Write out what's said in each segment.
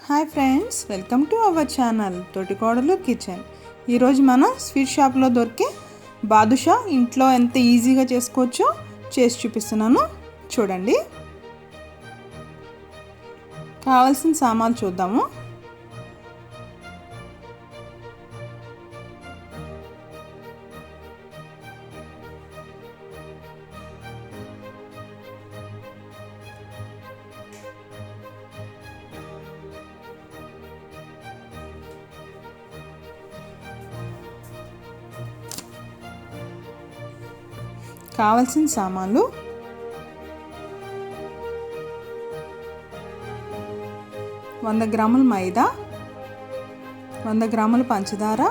Hi friends, welcome to our channel Thotikodalu kitchen. ఈరోజు మనం sweet షాప్లో దొరికే బాదుషా ఇంట్లో ఎంత ఈజీగా చేసుకోవచ్చో చేసి చూపిస్తున్నాను. చూడండి. కావాల్సిన సామాన్లు చూద్దాము. కావాల్సిన సామాన్లు 100 గ్రాముల మైదా, 100 గ్రాముల పంచదార,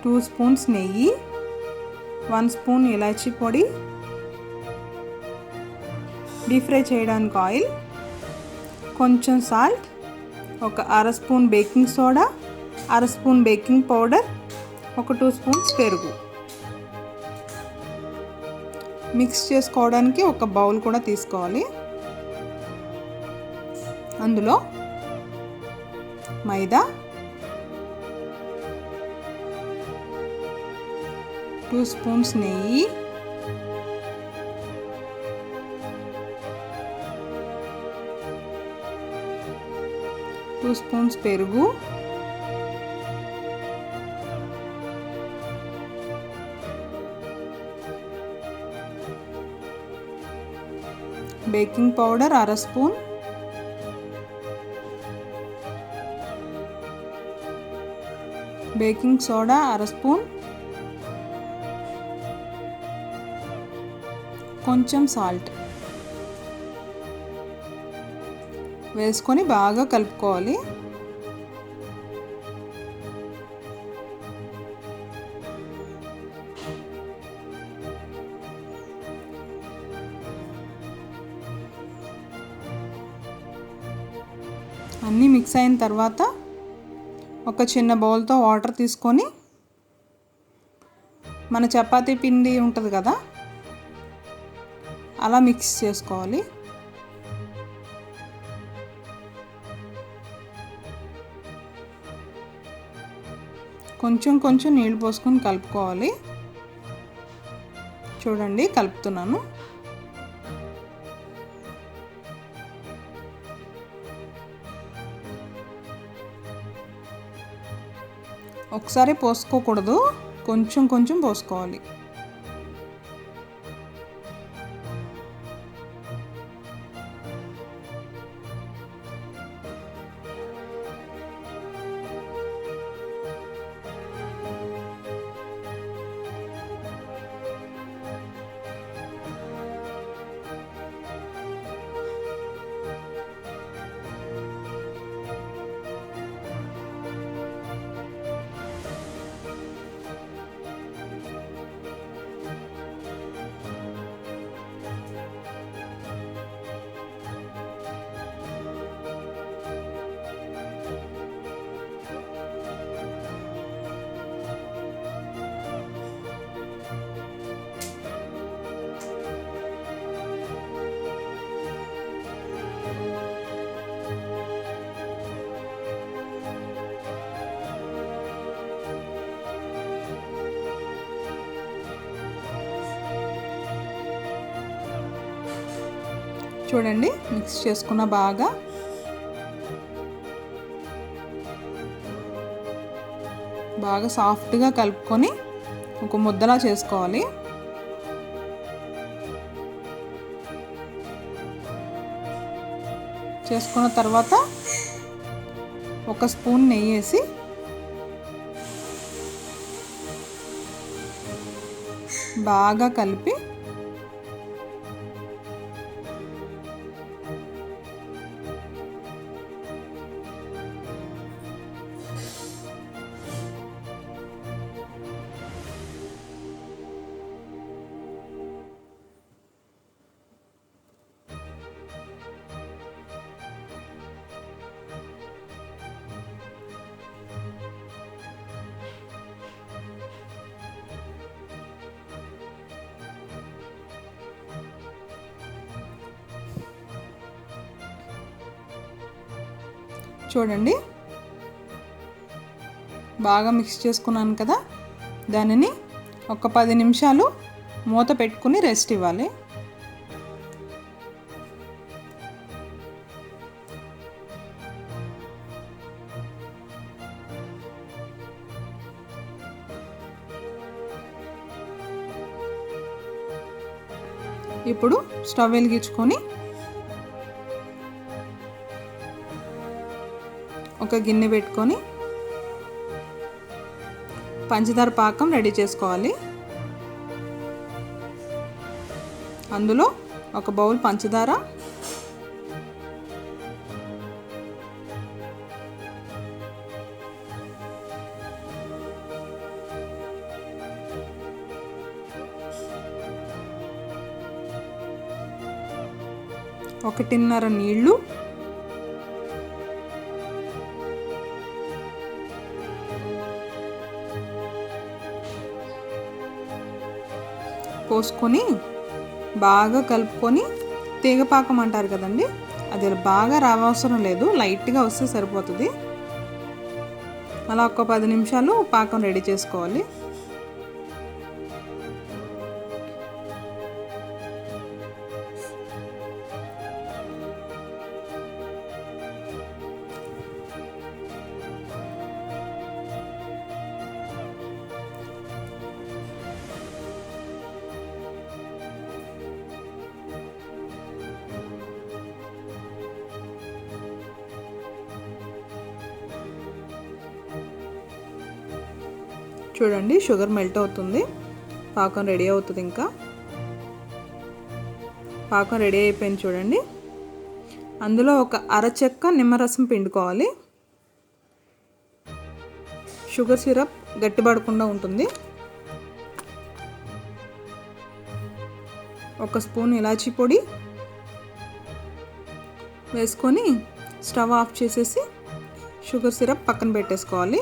2 స్పూన్స్ నెయ్యి, 1 స్పూన్ ఇలాచీ పొడి, డీప్ ఫ్రై చేయడానికి ఆయిల్, కొంచెం సాల్ట్, ఒక అర స్పూన్ బేకింగ్ సోడా, అర స్పూన్ బేకింగ్ పౌడర్, ఒక 2 స్పూన్స్ పెరుగు. మిక్స్ చేసుకోవడానికి ఒక బౌల్ కూడా తీసుకోవాలి. అందులో మైదా, 2 స్పూన్స్ నెయ్యి, టూ స్పూన్స్ పెరుగు, బేకింగ్ పౌడర్ అర స్పూన్, బేకింగ్ సోడా అర స్పూన్, కొంచెం సాల్ట్ వేసుకొని బాగా కలుపుకోవాలి. అన్నీ మిక్స్ అయిన తర్వాత ఒక చిన్న బౌల్తో వాటర్ తీసుకొని మన చపాతీ పిండి ఉంటుంది కదా, అలా మిక్స్ చేసుకోవాలి. కొంచెం కొంచెం నీళ్ళు పోసుకొని కలుపుకోవాలి. చూడండి, కలుపుతున్నాను. ఒకసారి పోసుకోకూడదు, కొంచెం కొంచెం పోసుకోవాలి. చూడండి, మిక్స్ చేసుకున్న బాగా సాఫ్ట్గా కలుపుకొని ఒక ముద్దలా చేసుకోవాలి. చేసుకున్న తర్వాత ఒక స్పూన్ నెయ్యి వేసి బాగా కలిపి చూడండి బాగా మిక్స్ చేసుకున్నాను కదా, దానిని ఒక 10 నిమిషాలు మూత పెట్టుకుని రెస్ట్ ఇవ్వాలి. ఇప్పుడు స్టవ్ వెలిగించుకొని ఒక గిన్నె పెట్టుకొని పంచదార పాకం రెడీ చేసుకోవాలి. అందులో ఒక బౌల్ పంచదార, ఒకటిన్నర నీళ్ళు, పోసుకొని బాగా కలుపుకొని, తీగపాకం అంటారు కదండి, అది బాగా రావసరం లేదు, లైట్గా వస్తే సరిపోతుంది. అలా ఒక 10 నిమిషాలు పాకం రెడీ చేసుకోవాలి. చూడండి షుగర్ మెల్ట్ అవుతుంది, పాకం రెడీ అవుతుంది. ఇంకా పాకం రెడీ అయిపోయింది చూడండి. అందులో ఒక అరచెక్క నిమ్మరసం పిండుకోవాలి. షుగర్ సిరప్ గట్టిపడకుండా ఉంటుంది. ఒక స్పూన్ ఇలాచీ పొడి వేసుకొని స్టవ్ ఆఫ్ చేసేసి షుగర్ సిరప్ పక్కన పెట్టేసుకోవాలి.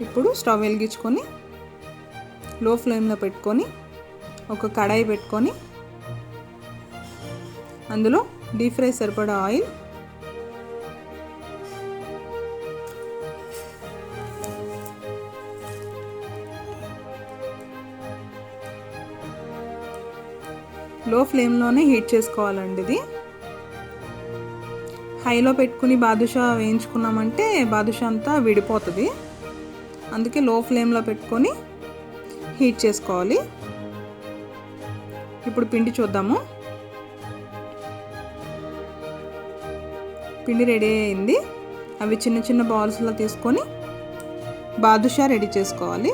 ఇప్పుడు స్టవ్ వెలిగించుకొని లో ఫ్లేమ్లో పెట్టుకొని ఒక కడాయి పెట్టుకొని అందులో డీప్ ఫ్రై సరిపడా ఆయిల్, లో ఫ్లేమ్లోనే హీట్ చేసుకోవాలండి. ఇది హైలో పెట్టుకుని బాదుషా వేయించుకున్నామంటే బాదుషా అంతా విడిపోతుంది. అందుకే లో ఫ్లేమ్లో పెట్టుకొని హీట్ చేసుకోవాలి. ఇప్పుడు పిండి చూద్దాము. పిండి రెడీ అయింది. అవి చిన్న చిన్న బాల్స్లో తీసుకొని బాదుషా రెడీ చేసుకోవాలి.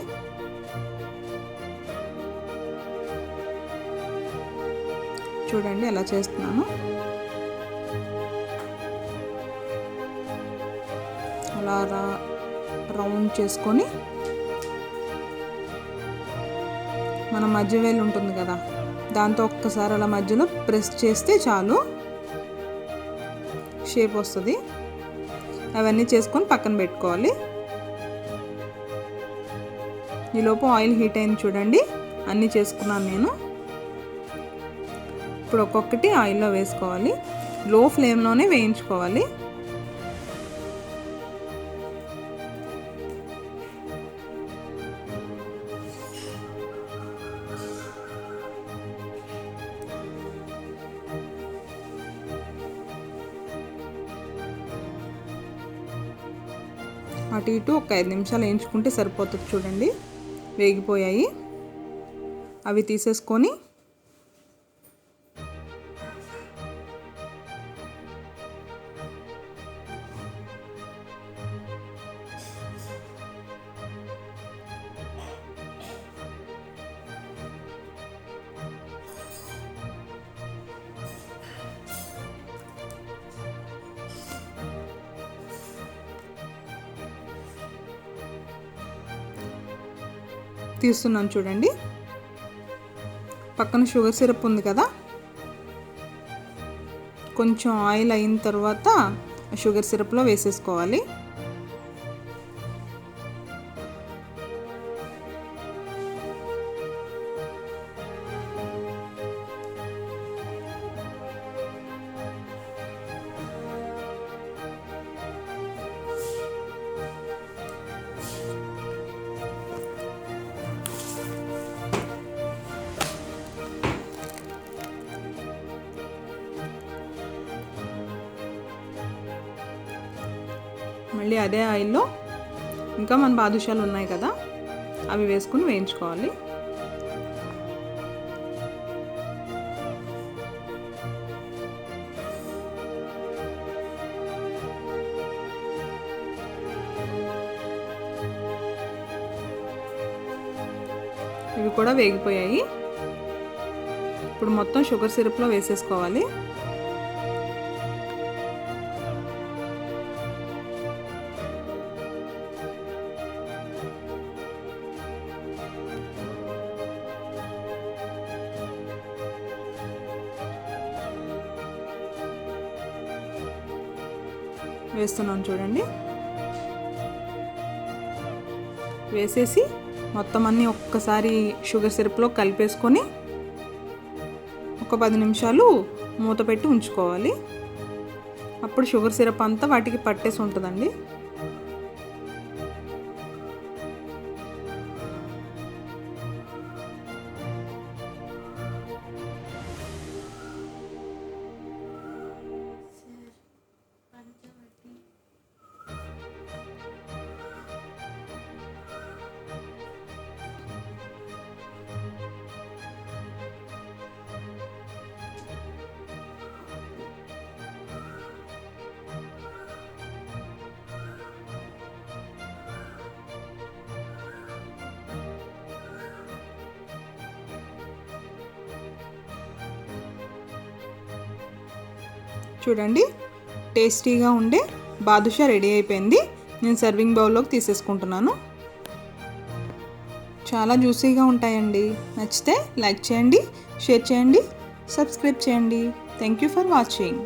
చూడండి ఎలా చేస్తున్నాను. అలా రౌండ్ చేసుకొని మన మధ్య వేలు ఉంటుంది కదా, దాంతో ఒక్కసారి అలా మధ్యలో ప్రెస్ చేస్తే చాలు, షేప్ వస్తుంది. అవన్నీ చేసుకొని పక్కన పెట్టుకోవాలి. ఈలోపు ఆయిల్ హీట్ అయింది చూడండి. అన్నీ చేసుకున్నాను నేను. ఇప్పుడు ఒక్కొక్కటి ఆయిల్లో వేసుకోవాలి. లో ఫ్లేమ్లోనే వేయించుకోవాలి. అటు ఇటు ఒక 5 నిమిషాలు వేయించుకుంటే సరిపోతుంది. చూడండి వేగిపోయాయి. అవి తీసేసుకొని తీస్తున్నాను చూడండి. పక్కన షుగర్ సిరప్ ఉంది కదా, కొంచెం ఆయిల్ అయిన తర్వాత షుగర్ సిరప్లో వేసేసుకోవాలి. మళ్ళీ అదే ఆయిల్లో ఇంకా మన బాదుషాలు ఉన్నాయి కదా, అవి వేసుకుని వేయించుకోవాలి. ఇవి కూడా వేగిపోయాయి. ఇప్పుడు మొత్తం షుగర్ సిరప్లో వేసేసుకోవాలి. వేస్తున్నాను చూడండి. వేసేసి మొత్తం అన్నీ ఒక్కసారి షుగర్ సిరప్లో కలిపేసుకొని ఒక 10 నిమిషాలు మూత పెట్టి ఉంచుకోవాలి. అప్పుడు షుగర్ సిరప్ అంతా వాటికి పట్టేసి ఉంటుందండి. చూడండి, టేస్టీగా ఉండే బాదుషా రెడీ అయిపోయింది. నేను సర్వింగ్ బౌల్లోకి తీసేసుకుంటున్నాను. చాలా జ్యూసీగా ఉంటాయండి. నచ్చితే లైక్ చేయండి, షేర్ చేయండి, సబ్స్క్రైబ్ చేయండి. Thank you for watching.